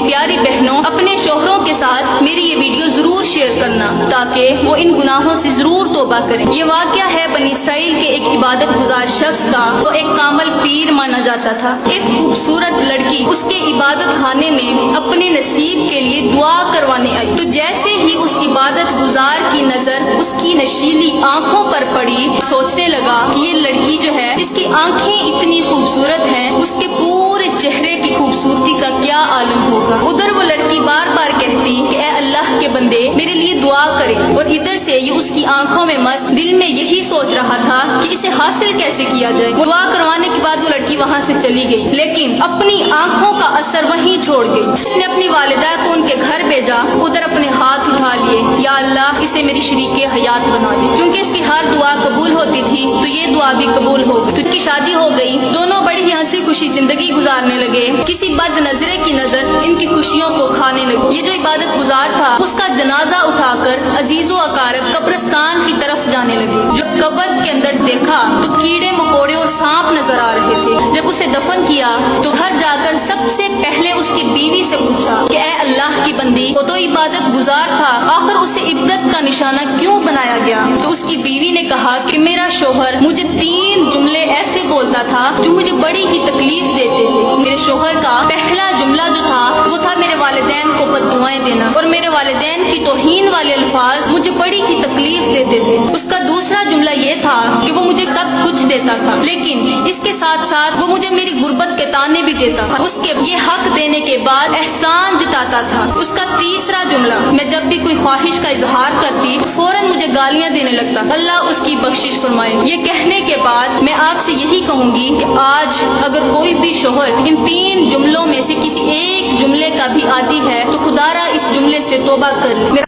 پیاری بہنوں، اپنے شوہروں کے ساتھ میری یہ ویڈیو ضرور شیئر کرنا تاکہ وہ ان گناہوں سے ضرور توبہ کریں۔ یہ واقعہ ہے بنی اسرائیل کے ایک عبادت گزار شخص کا۔ وہ ایک کامل پیر مانا جاتا تھا۔ ایک خوبصورت لڑکی اس کے عبادت خانے میں اپنے نصیب کے لیے دعا کروانے آئی، تو جیسے ہی اس عبادت گزار کی نظر اس کی نشیلی آنکھوں پر پڑی، سوچنے لگا کہ یہ لڑکی جو ہے جس کی آنکھیں اتنی خوبصورت ہیں، اس کے پورے چہرے کی خوبصورتی کا کیا عالم ہوگا۔ ادھر وہ لڑکی بار بار کہتی کہ اے اللہ کے بندے میرے لیے دعا کرے، اور ادھر سے یہ اس کی آنکھوں میں مست دل میں یہی سوچ رہا تھا کہ اسے حاصل کیسے کیا جائے۔ دعا کروانے کے بعد وہ لڑکی وہاں سے چلی گئی، لیکن اپنی آنکھوں کا اثر وہیں چھوڑ گئی۔ اس نے اپنی والدہ کو ان کے گھر بھیجا، ادھر اپنے ہاتھ اٹھا لیے، یا اللہ اسے میری شریک حیات بنا دے۔ چونکہ اس کی ہر دعا قبول ہوتی تھی تو یہ دعا بھی قبول ہو گئی۔ تو ان کی شادی ہو گئی، دونوں بڑی ہی ہنسی خوشی زندگی گزارنے لگے۔ کسی بد نظرے کی نظر ان کی خوشیوں کو کھانے لگی۔ یہ جو عبادت گزار تھا اس کا جنازہ اٹھا کر عزیز و اقارب قبرستان کی طرف جانے لگے۔ جب قبر کے اندر دیکھا تو کیڑے مکوڑے اور سانپ نظر آ رہے تھے۔ جب اسے دفن کیا تو گھر جا کر سب سے پہلے اس کی بیوی سے پوچھا کہ اے اللہ کی بندی، وہ تو عبادت گزار تھا، آخر اسے عبرت کا نشانہ کیوں بنایا گیا؟ تو اس کی بیوی نے کہا کہ میرا شوہر مجھے 3 جملے ایسے بولتا تھا جو مجھے بڑی ہی تکلیف دیتے تھے۔ میرے شوہر کا پہلا جملہ جو تھا وہ تھا میرے والدین کو بد دعائیں دینا، اور میرے والدین کی توہین والے الفاظ مجھے بڑی ہی تکلیف دیتے تھے۔ اس کا دوسرا جملہ یہ تھا کہ وہ مجھے سب کچھ دیتا تھا، لیکن اس کے ساتھ ساتھ وہ مجھے میری غربت کے تانے بھی دیتا تھا۔ اس کے یہ حق دینے کے بعد احسان جتاتا تھا۔ اس کا تیسرا جملہ، میں جب بھی کوئی خواہش کا اظہار کرتی فوراً مجھے گالیاں دینے لگتا، اللہ اس کی بخشش فرمائے۔ یہ کہنے کے بعد میں آپ سے یہی کہوں گی کہ آج اگر کوئی بھی شوہر ان 3 جملوں میں سے کسی ایک جملے کا بھی عادی ہے تو خدا را اس جملے سے توبہ کر لے۔